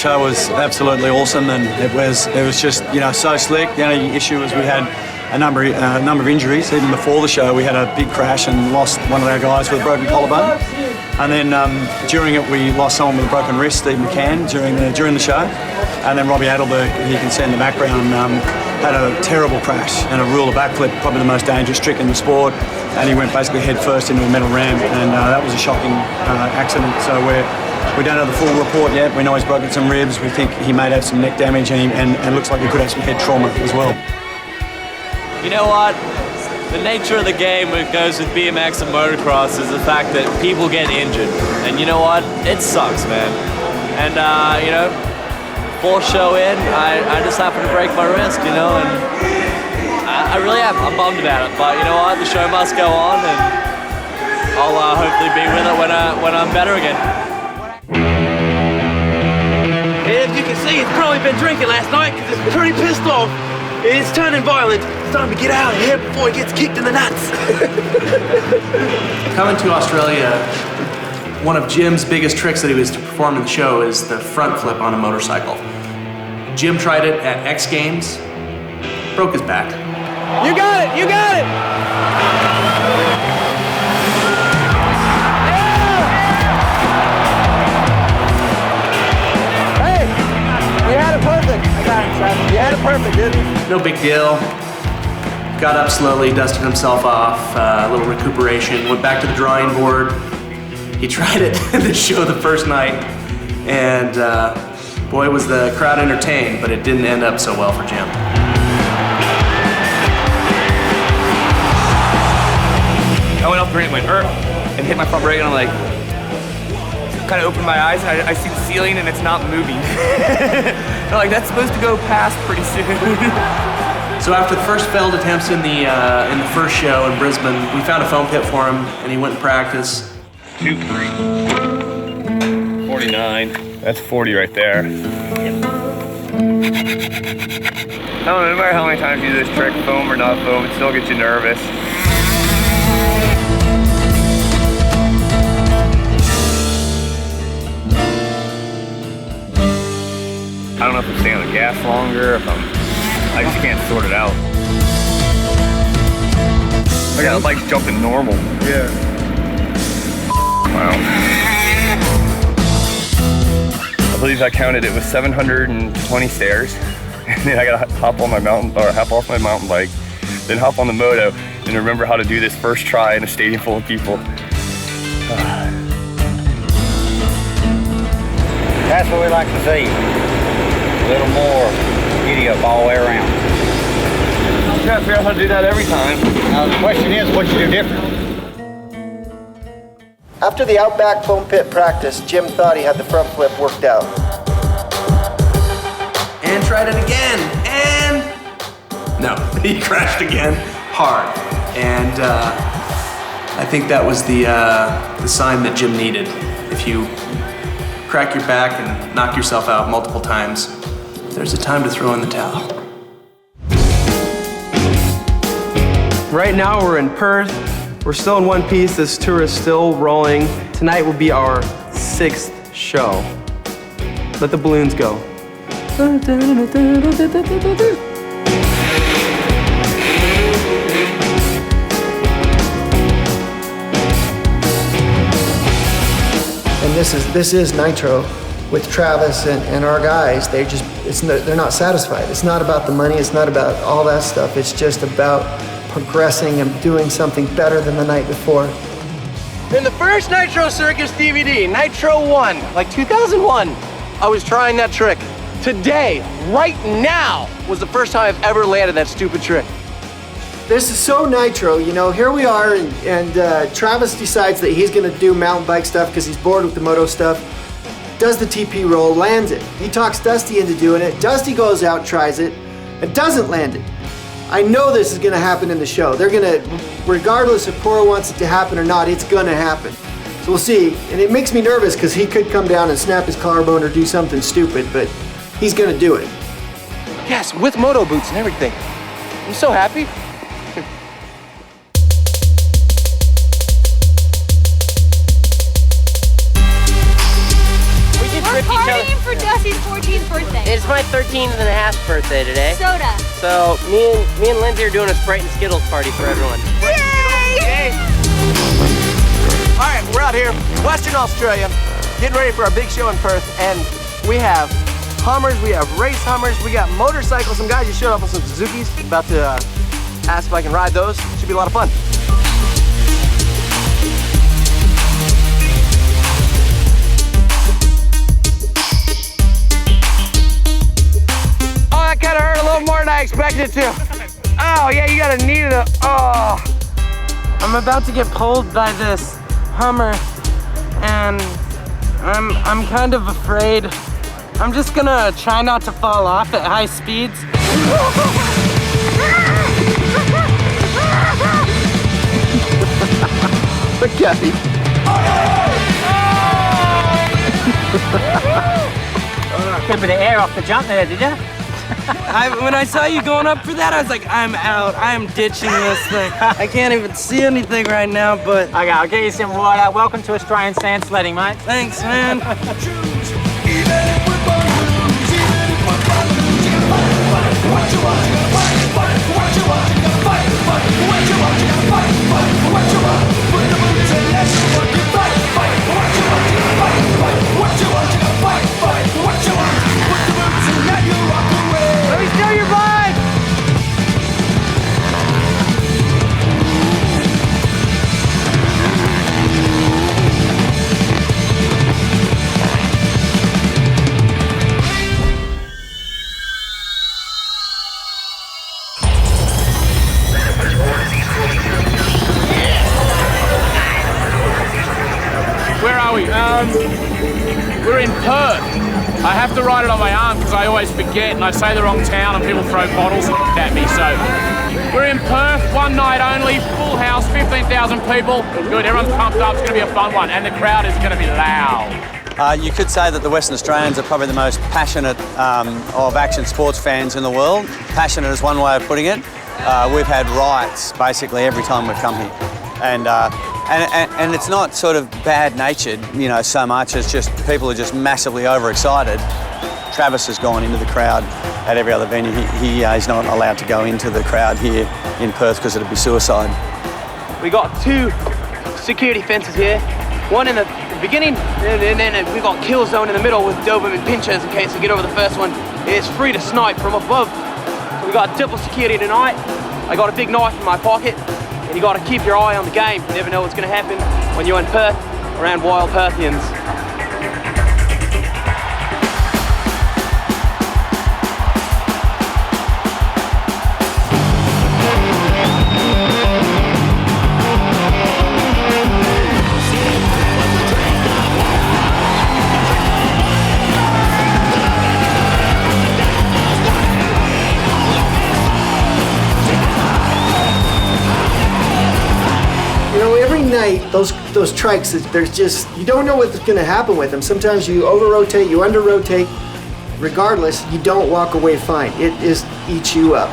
show was absolutely awesome, and it was just, you know, so slick. The only issue was we had a number of injuries. Even before the show, we had a big crash and lost one of our guys with a broken collarbone. And then during it, we lost someone with a broken wrist, Steve McCann, during the show. And then Robbie Adelberg, who you can see in the background, had a terrible crash and a ruler backflip, probably the most dangerous trick in the sport. And he went basically head first into a metal ramp, and that was a shocking accident. So we don't have the full report yet. We know he's broken some ribs. We think he may have some neck damage, and it looks like he could have some head trauma as well. You know what? The nature of the game when it goes with BMX and motocross is the fact that people get injured. And you know what? It sucks, man. And, you know, fourth show in, I just happened to break my wrist, you know, and I really am. I'm bummed about it. But you know what? The show must go on, and I'll hopefully be with it when I'm better again. And if you can see, he's probably been drinking last night because he's pretty pissed off. It's turning violent. It's time to get out of here before he gets kicked in the nuts. Coming to Australia, one of Jim's biggest tricks that he was to perform in the show is the front flip on a motorcycle. Jim tried it at X Games, broke his back. You got it! You got it! Hey! You had it perfect. I got it, Travis. You had it perfect, didn't you? No big deal. Got up slowly, dusted himself off, a little recuperation, went back to the drawing board. He tried it in the show the first night, and boy, was the crowd entertained, but it didn't end up so well for Jim. I went off the ramp, went and hit my front brake, and I'm like, kind of opened my eyes, and I see the ceiling, and it's not moving. I'm like, that's supposed to go past pretty soon. So after the first failed attempts in the first show in Brisbane, we found a foam pit for him, and he went in practice. 2, 3, 49. That's 40 right there. I don't know, no matter how many times you do this trick, foam or not foam, it still gets you nervous. I don't know if I'm staying on the gas longer, I just can't sort it out. I got like jumping normal. Yeah. Wow. I believe I counted it was 720 stairs. And then I gotta hop on my hop off my mountain bike, then hop on the moto, and remember how to do this first try in a stadium full of people. That's what we like to see. A little more giddy up all the way around. I'm trying to figure out how to do that every time. Now the question is, what you do different? After the Outback foam pit practice, Jim thought he had the front flip worked out. And tried it again, and no, he crashed again, hard. And I think that was the sign that Jim needed. If you crack your back and knock yourself out multiple times, there's a time to throw in the towel. Right now we're in Perth. We're still in one piece. This tour is still rolling. Tonight will be our 6th show. Let the balloons go. And this is Nitro with Travis and our guys. They're not satisfied. It's not about the money. It's not about all that stuff. It's just about progressing and doing something better than the night before. In the first Nitro Circus DVD, Nitro 1, like 2001, I was trying that trick. Today, right now, was the first time I've ever landed that stupid trick. This is so Nitro, you know, here we are, and Travis decides that he's gonna do mountain bike stuff because he's bored with the moto stuff, does the TP roll, lands it. He talks Dusty into doing it. Dusty goes out, tries it, and doesn't land it. I know this is gonna happen in the show. They're gonna, regardless if Cora wants it to happen or not, it's gonna happen. So we'll see, and it makes me nervous because he could come down and snap his collarbone or do something stupid, but he's gonna do it. Yes, with moto boots and everything. I'm so happy. We're partying for Dusty's 40th It's my 13th and a half birthday today. Soda. So me and Lindsay are doing a Sprite and Skittles party for everyone. Yay! All right, we're out here, Western Australia, getting ready for our big show in Perth, and we have Hummers, we have race Hummers, we got motorcycles. Some guys just showed up with some Suzukis. About to ask if I can ride those. Should be a lot of fun. Oh, that kind of hurt a little more than I expected it to. Oh, yeah, you got a knee to the, oh. I'm about to get pulled by this Hummer, and I'm kind of afraid. I'm just gonna try not to fall off at high speeds. Look, Kathy. Took a bit of air off the jump there, did you? When I saw you going up for that, I was like, I'm out. I am ditching this thing. I can't even see anything right now, but... Okay, I'll get you some water. Welcome to Australian sand sledding, mate. Thanks, man. Let me steal your vibe! Where are we? We're in Perth. I have to ride it on my arm because I always forget and I say the wrong town and people throw bottles at me. So we're in Perth, one night only, full house, 15,000 people. Good, everyone's pumped up. It's going to be a fun one, and the crowd is going to be loud. You could say that the Western Australians are probably the most passionate of action sports fans in the world. Passionate is one way of putting it. We've had riots basically every time we've come here. And it's not sort of bad-natured, you know, so much. It's just people are just massively overexcited. Travis has gone into the crowd at every other venue. He's not allowed to go into the crowd here in Perth because it'd be suicide. We got two security fences here. One in the beginning, and then we got kill zone in the middle with Doberman pinchers in case we get over the first one. It's free to snipe from above. So we got triple security tonight. I got a big knife in my pocket. And you got to keep your eye on the game. You never know what's going to happen when you're in Perth around wild Perthians. Those trikes, there's just, you don't know what's going to happen with them. Sometimes you over-rotate, you under-rotate. Regardless, you don't walk away fine. It just eats you up.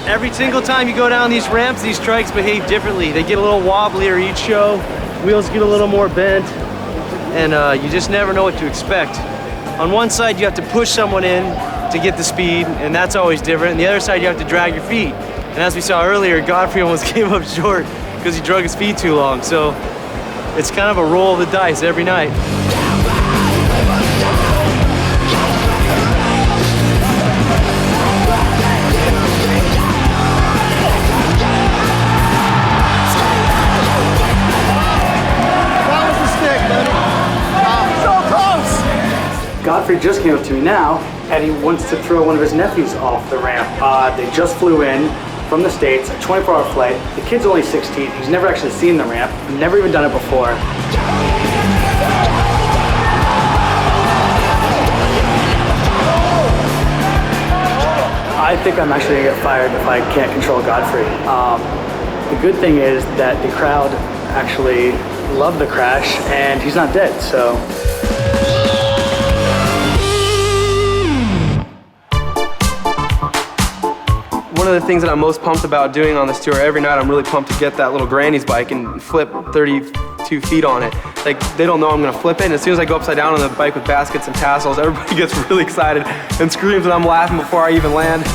Every single time you go down these ramps, these trikes behave differently. They get a little wobblier each show. Wheels get a little more bent. And you just never know what to expect. On one side, you have to push someone in to get the speed, and that's always different. And the other side, you have to drag your feet. And as we saw earlier, Godfrey almost came up short because he drug his feet too long. So it's kind of a roll of the dice every night. That was the stick, buddy. So close! Godfrey just came up to me now, and he wants to throw one of his nephews off the ramp. They just flew in from the States, a 24-hour flight. The kid's only 16. He's never actually seen the ramp, never even done it before. I think I'm actually gonna get fired if I can't control Godfrey. The good thing is that the crowd actually loved the crash, and he's not dead, so. One of the things that I'm most pumped about doing on this tour, every night I'm really pumped to get that little granny's bike and flip 30, 2 feet on it. Like, they don't know I'm gonna flip it, and as soon as I go upside down on the bike with baskets and tassels, everybody gets really excited and screams, and I'm laughing before I even land.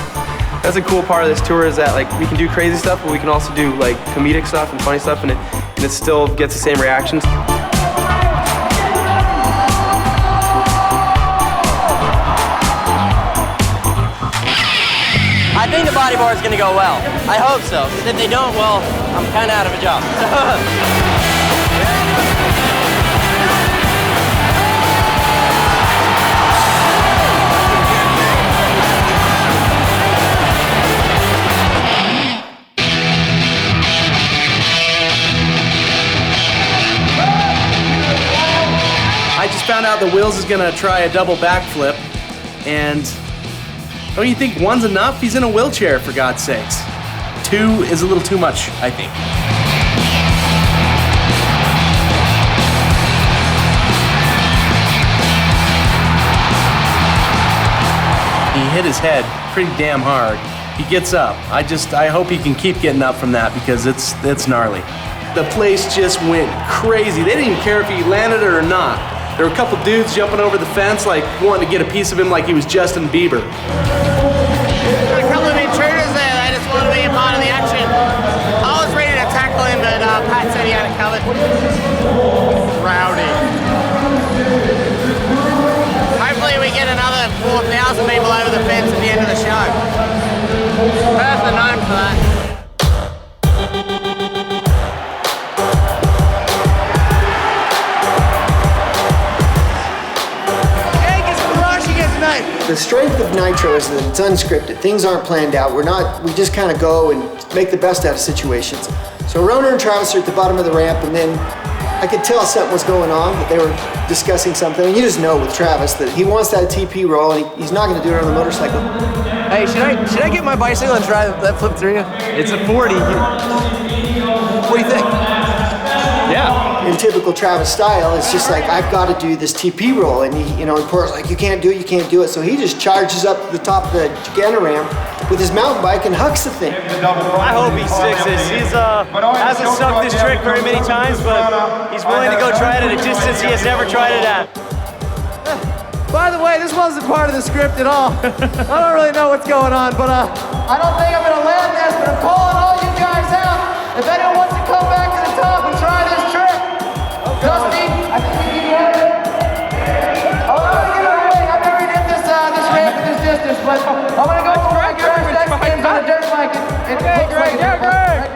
That's a cool part of this tour, is that like we can do crazy stuff, but we can also do like comedic stuff and funny stuff, and it still gets the same reactions. I think the bodyboard is going to go well. I hope so, because if they don't, well, I'm kind of out of a job. I just found out that Wheelz is going to try a double backflip, and don't you think 1's enough? He's in a wheelchair, for God's sakes. 2 is a little too much, I think. He hit his head pretty damn hard. He gets up. I hope he can keep getting up from that, because it's gnarly. The place just went crazy. They didn't even care if he landed it or not. There were a couple dudes jumping over the fence, like wanting to get a piece of him like he was Justin Bieber. A couple of intruders there, they just wanted to be a part of the action. I was ready to tackle him, but Pat said he had it covered. Rowdy. Hopefully we get another 4,000 people over the fence at the end of the show. Perth are known for that. The strength of Nitro is that it's unscripted. Things aren't planned out. We just kind of go and make the best out of situations. So Roner and Travis are at the bottom of the ramp, and then I could tell something was going on, that they were discussing something. And you just know with Travis that he wants that TP roll, and he's not going to do it on the motorcycle. Hey, should I get my bicycle and try that flip through you? It's a 40. What do you think? Yeah. In typical Travis style, it's just like, I've got to do this TP roll, and and Port's like, you can't do it. So he just charges up to the top of the Giganna ramp with his mountain bike and hucks the thing. I hope he sticks this. He's hasn't sucked this trick very many times, but he's willing to go try it at a distance he has never tried it at. By the way, this wasn't part of the script at all. I don't really know what's going on, but I don't think I'm going to land this, but I'm calling all you guys out. If anyone wants to come back to the top and try this trick, Dusty, I think you can get it. I'm going to get away. I've never did this ramp at this distance, but I'm going to go for my first X Games on a dirt bike. Great.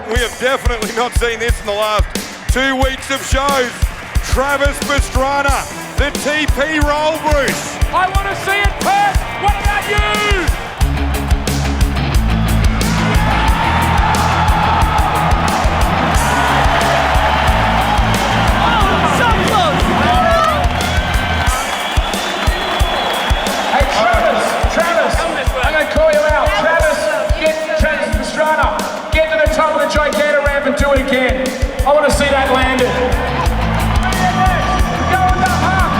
We have definitely not seen this in the last 2 weeks of shows. Travis Pastrana, the TP roll, Bruce. I want to see it, Perth. What about you? Travis, I'm going to call you out. Travis Pastrana, get to the top of the Giganna ramp and do it again. I want to see that landed. Go with the hump.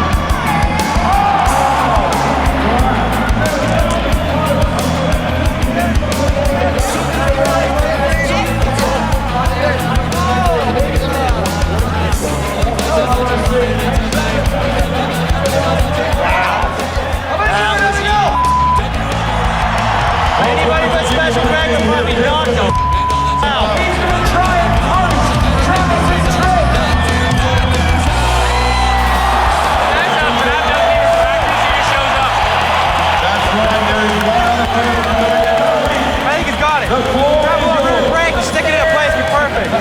Anybody with special dragon puppy, knock him out. He's going to try and punch Travis's trick. That's how Trav doesn't even practice, he just shows up. That's right, there is one other person. I think he's got it. Grab a little rear brake, stick it in place, be perfect.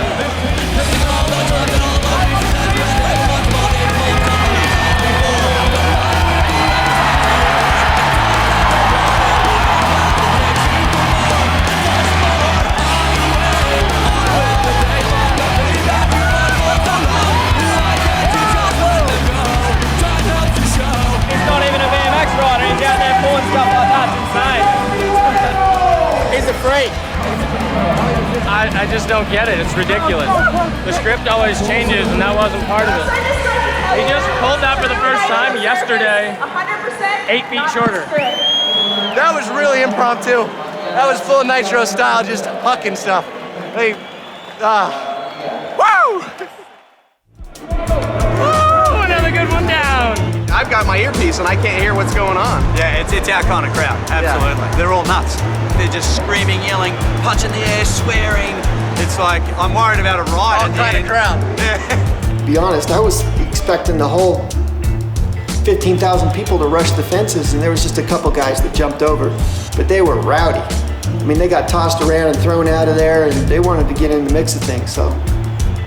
I just don't get it. It's ridiculous. The script always changes, and that wasn't part of it. He just pulled that for the first time yesterday, 8 feet shorter. that was really impromptu. That was full Nitro style, just hucking stuff. Hey, woo! my earpiece and I can't hear what's going on. Yeah, it's our kind of crowd, absolutely. They're all nuts. They're just screaming, yelling, punching the air, swearing. It's like, I'm worried about a riot. All kind of crowd. Yeah. To be honest, I was expecting the whole 15,000 people to rush the fences, and there was just a couple guys that jumped over, but they were rowdy. I mean, they got tossed around and thrown out of there, and they wanted to get in the mix of things, so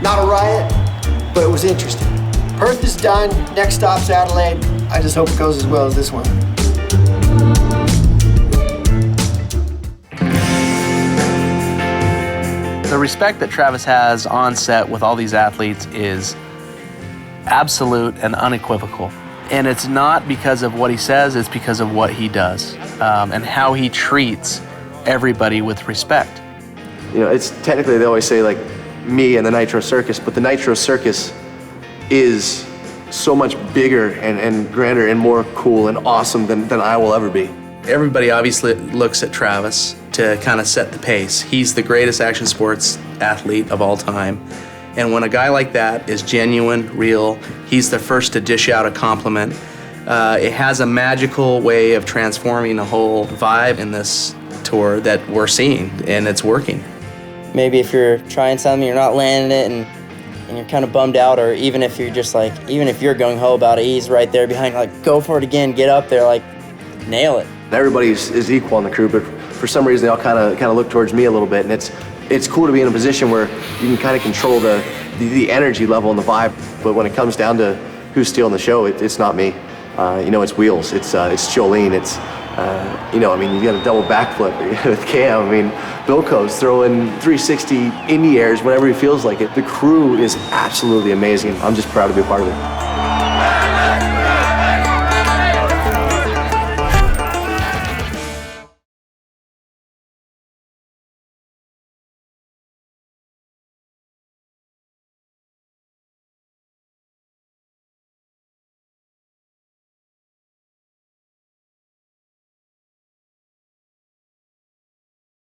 not a riot, but it was interesting. Perth is done, next stop's Adelaide. I just hope it goes as well as this one. The respect that Travis has on set with all these athletes is absolute and unequivocal. And it's not because of what he says, it's because of what he does and how he treats everybody with respect. You know, it's technically, they always say like me and the Nitro Circus, but the Nitro Circus is so much bigger and grander and more cool and awesome than I will ever be. Everybody obviously looks at Travis to kind of set the pace. He's the greatest action sports athlete of all time. And when a guy like that is genuine, real, he's the first to dish out a compliment. It has a magical way of transforming the whole vibe in this tour that we're seeing, and it's working. Maybe if you're trying something, you're not landing it, and you're kind of bummed out, or even if you're just like, even if you're gung-ho about it, he's right there behind you, like, go for it again, get up there, like, nail it. Everybody is equal on the crew, but for some reason they all kind of look towards me a little bit, and it's cool to be in a position where you can kind of control the energy level and the vibe. But when it comes down to who's stealing the show, it's not me. You know, it's Wheelz, it's Jolene, it's you know, I mean, you got a double backflip with Cam. I mean, Bilko's throwing 360 indie airs whenever he feels like it. The crew is absolutely amazing. I'm just proud to be a part of it.